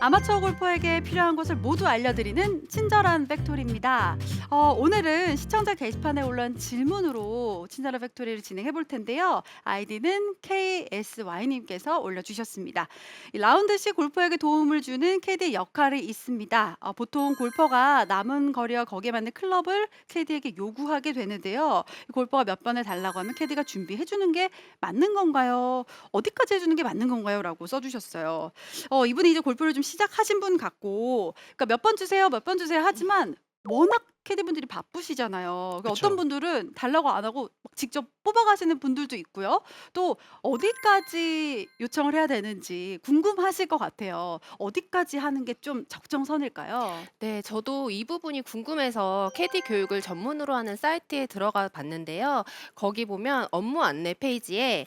아마추어 골퍼에게 필요한 것을 모두 알려드리는 친절한 팩토리입니다. 오늘은 시청자 게시판에 올라온 질문으로 친절한 팩토리를 진행해 볼 텐데요. 아이디는 KSY님께서 올려주셨습니다. 이 라운드 시 골퍼에게 도움을 주는 캐디 역할이 있습니다. 보통 골퍼가 남은 거리와 거기에 맞는 클럽을 캐디에게 요구하게 되는데요. 이 골퍼가 몇 번을 달라고 하면 캐디가 준비해 주는 게 맞는 건가요? 어디까지 해주는 게 맞는 건가요? 라고 써주셨어요. 이분이 이제 골프를 좀 시작하신 분 같고, 그러니까 "몇 번 주세요, 몇 번 주세요." 하지만 워낙 캐디분들이 바쁘시잖아요. 그 어떤 그쵸. 분들은 달라고 안 하고 막 직접 뽑아가시는 분들도 있고요. 또 어디까지 요청을 해야 되는지 궁금하실 것 같아요. 어디까지 하는 게 좀 적정선일까요? 네, 저도 이 부분이 궁금해서 캐디 교육을 전문으로 하는 사이트에 들어가 봤는데요. 거기 보면 업무 안내 페이지에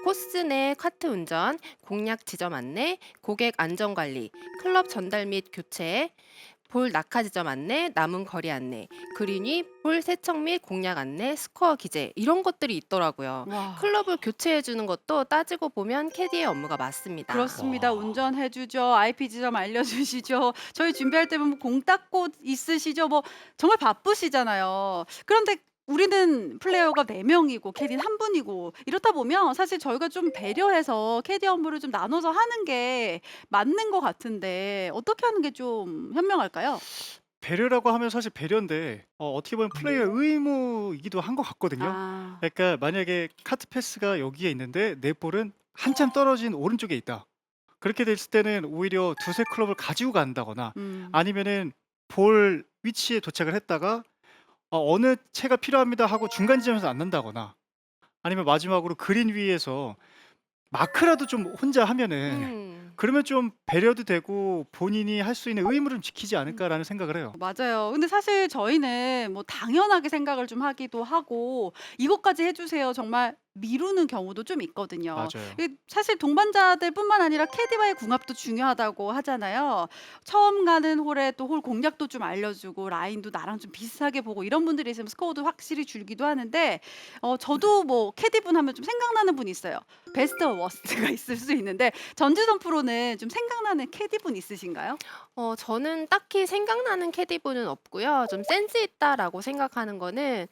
코스 내 카트 운전, 공략 지점 안내, 고객 안전 관리, 클럽 전달 및 교체, 볼 낙하 지점 안내, 남은 거리 안내, 그린 위, 볼 세척 및 공략 안내, 스코어 기재 이런 것들이 있더라고요. 와. 클럽을 교체해 주는 것도 따지고 보면 캐디의 업무가 맞습니다. 그렇습니다. 와. 운전해 주죠. IP 지점 알려주시죠. 저희 준비할 때 보면 공 닦고 있으시죠. 뭐 정말 바쁘시잖아요. 그런데 우리는 플레이어가 4 명이고 캐디는 한 분이고 이렇다 보면 사실 저희가 좀 배려해서 캐디 업무를 좀 나눠서 하는 게 맞는 것 같은데 어떻게 하는 게 좀 현명할까요? 배려라고 하면 사실 배려인데 어떻게 보면 플레이어의 의무이기도 한 것 같거든요. 아. 그러니까 만약에 카트 패스가 여기에 있는데 내 볼은 한참 떨어진 오른쪽에 있다. 그렇게 됐을 때는 오히려 두세 클럽을 가지고 간다거나 음. 아니면은 볼 위치에 도착을 했다가 "어느 채가 필요합니다." 하고 중간 지점에서 안 난다거나 아니면 마지막으로 그린 위에서 마크라도 좀 혼자 하면은 음. 그러면 좀 배려도 되고 본인이 할 수 있는 의무를 좀 지키지 음. 않을까라는 생각을 해요. 맞아요. 근데 사실 저희는 뭐 당연하게 생각을 좀 하기도 하고 "이것까지 해 주세요." 정말 미루는 경우도 좀 있거든요. 맞아요. 사실 동반자들뿐만 아니라 캐디와의 궁합도 중요하다고 하잖아요. 처음 가는 홀에 또 홀 공략도 좀 알려주고 라인도 나랑 좀 비슷하게 보고 이런 분들이 있으면 스코어도 확실히 줄기도 하는데 저도 뭐 캐디분 하면 좀 생각나는 분이 있어요. 베스트와 워스트가 있을 수 있는데 전지선 프로는 좀 생각나는 캐디분 있으신가요? 저는 딱히 생각나는 캐디분은 없고요. 좀 센스 있다라고 생각하는 거는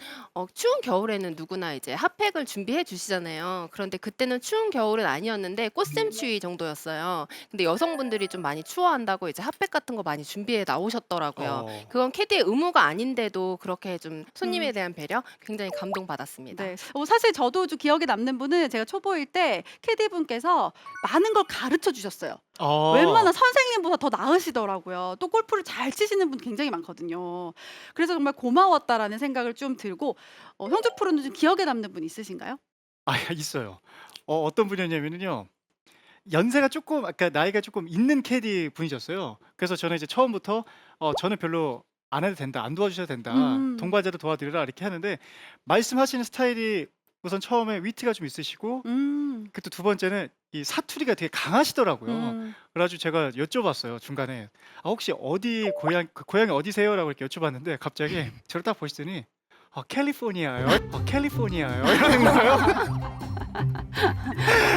추운 겨울에는 누구나 이제 핫팩을 준비해 주시잖아요. 그런데 그때는 추운 겨울은 아니었는데 꽃샘추위 정도였어요. 근데 여성분들이 좀 많이 추워한다고 이제 핫팩 같은 거 많이 준비해 나오셨더라고요. 어. 그건 캐디의 의무가 아닌데도 그렇게 좀 손님에 음. 대한 배려 굉장히 감동받았습니다. 네. 사실 저도 좀 기억에 남는 분은 제가 초보일 때 캐디분께서 많은 걸 가르쳐 주셨어요. 어. 웬만한 선생님보다 더 나으시더라고요. 또 골프를 잘 치시는 분 굉장히 많거든요. 그래서 정말 '고마웠다.'라는 생각을 좀 들고 형주 프로는 좀 기억에 남는 분 있으신가요? 아 있어요. 어떤 분이었냐면은요. 연세가 쪼끔 아까 나이가 쪼끔 있는 캐디 분이셨어요. 그래서 저는 이제 처음부터 "저는 별로 안 해도 된다. 안 도와주셔도 된다. 음. 동반자를 도와드리라." 이렇게 하는데 말씀하시는 스타일이 우선 처음에 위트가 좀 있으시고 음. 그 또 두 번째는 이 사투리가 되게 강하시더라고요. 음. 그래 가지고 제가 여쭤봤어요 중간에. "아 혹시 어디 고향이 어디세요?"라고 이렇게 여쭤봤는데 갑자기 저를 딱 보시더니 캘리포니아요. 캘리포니아요." 이러는 거예요.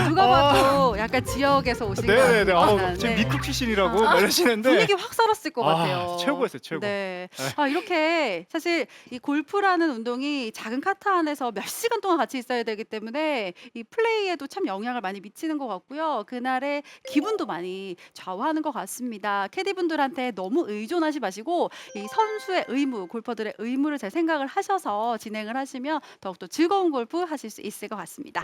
누가 아. 봐도 약간 지역에서 오신 것 네네네. 같은 지금 네. 미국 출신이라고 아 막 이러시는데 분위기 확 살았을 것 같아요. 최고였어요, 최고. 네. 예. 이렇게 사실 이 골프라는 운동이 작은 카트 안에서 몇 시간 동안 같이 있어야 되기 때문에 이 플레이에도 참 영향을 많이 미치는 것 같고요. 그날의 기분도 많이 좌우하는 것 같습니다. 캐디분들한테 너무 의존하지 마시고 이 선수의 의무, 골퍼들의 의무를 잘 생각을 하셔서 진행을 하시면 더욱더 즐거운 골프 하실 수 있을 것 같습니다.